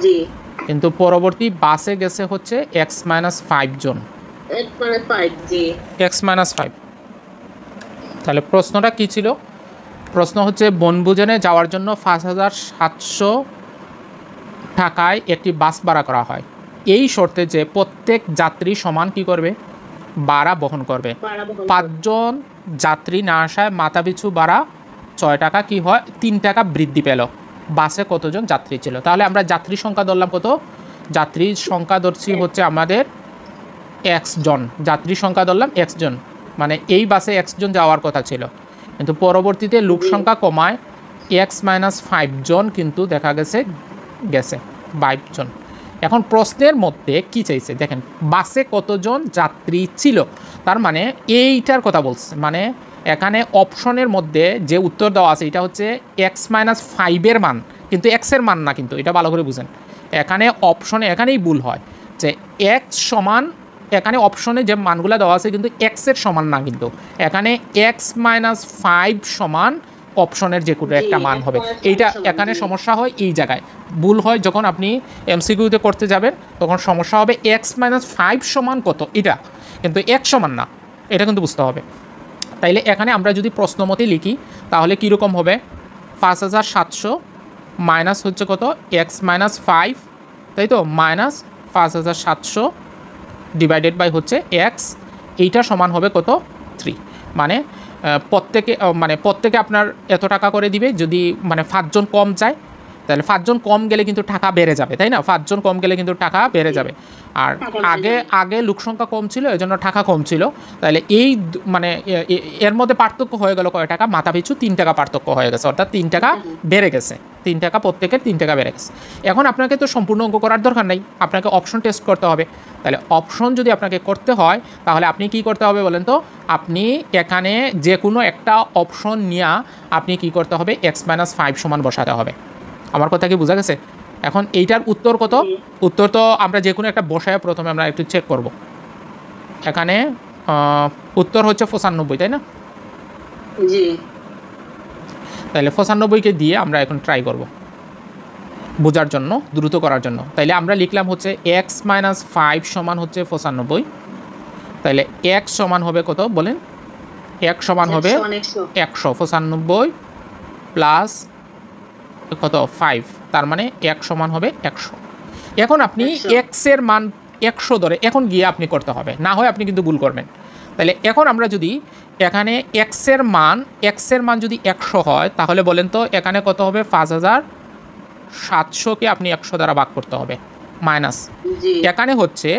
জি। কিন্তু পরবর্তী বাসে গেছে হচ্ছে x-5 জন। x-5, জি। x-5। তাহলে প্রশ্নটা কি ছিল? প্রশ্ন হচ্ছে বনভোজনে যাওয়ার জন্য 5,700 টাকায় একটি বাস ভাড়া করা হয়, এই শর্তে যে প্রত্যেক যাত্রী সমান কি করবে, ভাড়া বহন করবে। 5 জন যাত্রী না আসায় মাথাপিছু ভাড়া 6 টাকা কি হয়, 3 টাকা বৃদ্ধি পেল। বাসে কতজন যাত্রী ছিল? তাহলে আমরা যাত্রী সংখ্যা ধরলাম কত? যাত্রীর সংখ্যা ধরছি হচ্ছে আমাদের এক্স জন, যাত্রী সংখ্যা ধরলাম এক্স জন, মানে এই বাসে এক্স জন যাওয়ার কথা ছিল, কিন্তু পরবর্তীতে লোক সংখ্যা কমায় x-5 জন কিন্তু দেখা গেছে 5 জন। এখন প্রশ্নের মধ্যে কি চাইছে দেখেন, বাসে কতজন যাত্রী ছিল, তার মানে এইটার কথা বলছে, মানে এখানে অপশনের মধ্যে যে উত্তর দেওয়া আছে এটা হচ্ছে x-5 মান, কিন্তু এক্সের মান না, কিন্তু এটা ভালো করে বুঝেন। এখানে অপশনে এখানেই ভুল হয় যে এক্স সমান, এখানে অপশনে যে মানগুলো দেওয়া আছে কিন্তু এক্সের সমান না, কিন্তু এখানে x-5 সমান অপশনের যে কোনো একটা মান হবে। এইটা এখানে সমস্যা হয়, এই জায়গায় ভুল হয় যখন আপনি এমসিকিউতে করতে যাবেন, তখন সমস্যা হবে x-5 সমান কত, এটা কিন্তু এক সমান না, এটা কিন্তু বুঝতে হবে। তাইলে এখানে আমরা যদি প্রশ্নমতে লিখি তাহলে কীরকম হবে, 5,700 মাইনাস হচ্ছে কত x-5, তাই তো, মাইনাস 5,700 ডিভাইডেড বাই হচ্ছে এক্স, এইটা সমান হবে কত 3। মানে প্রত্যেকে আপনার এত টাকা করে দিবে, যদি মানে 5 জন কম যায় তাহলে 5 জন কম গেলে কিন্তু টাকা বেড়ে যাবে, তাই না? 5 জন কম গেলে কিন্তু টাকা বেড়ে যাবে। আর আগে লোক সংখ্যা কম ছিল, এই জন্য টাকা কম ছিল। তাহলে এই মানে এর মধ্যে পার্থক্য হয়ে গেল কয় টাকা, মাথা পিছু 3 টাকা পার্থক্য হয়ে গেছে, অর্থাৎ 3 টাকা বেড়ে গেছে, 3 টাকা, প্রত্যেকের 3 টাকা বেড়ে গেছে। এখন আপনাকে তো সম্পূর্ণ অঙ্ক করার দরকার নেই, আপনাকে অপশন টেস্ট করতে হবে। তাহলে অপশন যদি আপনাকে করতে হয় তাহলে আপনি কি করতে হবে বলেন তো, আপনি এখানে যে কোনো একটা অপশন নিয়ে আপনি কি করতে হবে, x-5 সমান বসাতে হবে। আমার কথা কি বোঝা গেছে? এখন এইটার উত্তর কত? উত্তর তো আমরা যে কোনো একটা বসায় প্রথমে আমরা একটু চেক করব। এখানে উত্তর হচ্ছে 95, তাই না? জি। তাহলে 95কে দিয়ে আমরা এখন ট্রাই করব বোঝার জন্য, দ্রুত করার জন্য। তাইলে আমরা লিখলাম হচ্ছে x-5 সমান হচ্ছে 95। তাহলে x সমান হবে কত বলেন, x সমান হবে 195 প্লাস কত 5, তার মানে x সমান হবে 100। এখন আপনি x এর মান 100 ধরে এখন গিয়ে আপনি করতে হবে, না হয় আপনি কিন্তু ভুল করবেন। তাহলে এখন আমরা যদি এখানে x এর মান যদি 100 হয় তাহলে বলেন তো এখানে কত হবে, 5,700কে আপনি 100 দ্বারা ভাগ করতে হবে, মাইনাস এখানে হচ্ছে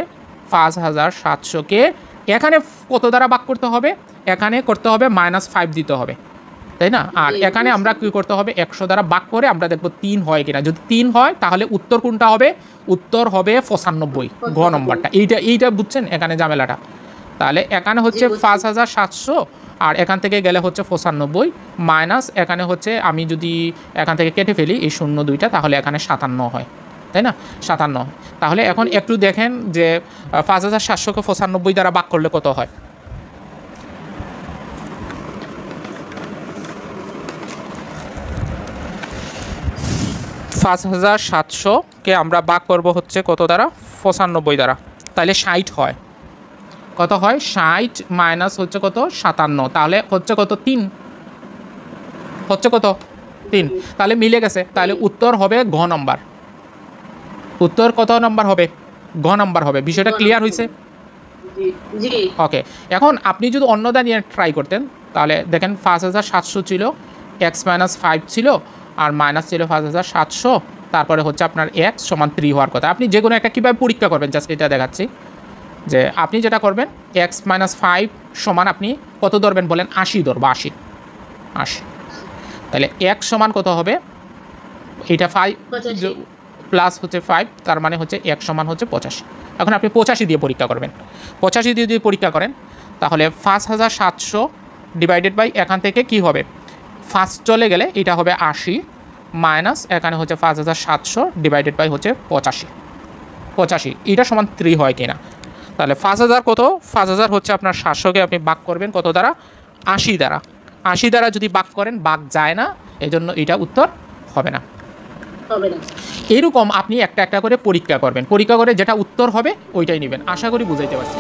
5,700কে এখানে কত দ্বারা ভাগ করতে হবে, এখানে করতে হবে -5 দিতে হবে, তাই না? আর এখানে আমরা কী করতে হবে, 100 দ্বারা ভাগ করে আমরা দেখবো 3 হয় কিনা, যদি 3 হয় তাহলে উত্তর কোনটা হবে, উত্তর হবে 95, ঘ নম্বরটা। এইটা বুঝছেন এখানে ঝামেলাটা। তাহলে এখানে হচ্ছে 5,700 আর এখান থেকে গেলে হচ্ছে 95 মাইনাস এখানে হচ্ছে, আমি যদি এখান থেকে কেটে ফেলি এই 0 2টা, তাহলে এখানে 57 হয়, তাই না? 57। তাহলে এখন একটু দেখেন যে 5,700কে 95 দ্বারা ভাগ করলে কত হয়। 5,700কে আমরা ভাগ করব হচ্ছে কত দ্বারা, 95 দ্বারা, তাহলে 60 হয়। কত হয়, 60 মাইনাস হচ্ছে কত 57, তাহলে হচ্ছে কত 3, হচ্ছে কত 3, তাহলে মিলে গেছে। তাহলে উত্তর হবে ঘ নম্বর। উত্তর কত নম্বর হবে, ঘ নম্বর হবে। বিষয়টা ক্লিয়ার হয়েছে? ওকে। এখন আপনি যদি অন্যদা নিয়ে ট্রাই করতেন তাহলে দেখেন 5,700 ছিল, x-5 ছিল, আর মাইনাস ছিল 5,700, তারপরে হচ্ছে আপনার x সমান 3 হওয়ার কথা। আপনি যে কোনো একটা কীভাবে পরীক্ষা করবেন জাস্ট এটা দেখাচ্ছি, যে আপনি যেটা করবেন x-5 সমান আপনি কত ধরবেন বলেন, 80 ধরবো, 80। তাহলে x সমান কত হবে, এটা 5 প্লাস হচ্ছে 5, তার মানে হচ্ছে x সমান হচ্ছে 85। এখন আপনি 85 দিয়ে পরীক্ষা করবেন, 85 দিয়ে যদি পরীক্ষা করেন তাহলে 5,700 ডিভাইডেড বাই এখান থেকে কি হবে, ফার্স্ট চলে গেলে এটা হবে 80 মাইনাস এখানে হচ্ছে 5,700 ডিভাইডেড বাই হচ্ছে 85, এটা সমান 3 হয় কিনা। তাহলে 5,000 কত, 5,000 হচ্ছে আপনার 700কে আপনি ভাগ করবেন কত দ্বারা, 80 দ্বারা। 80 দ্বারা যদি ভাগ করেন ভাগ যায় না, এই জন্য এটা উত্তর হবে না। হবে না। এরকম আপনি একটা একটা করে পরীক্ষা করবেন, পরীক্ষা করে যেটা উত্তর হবে ওইটাই নেবেন। আশা করি বুঝাইতে পারছি।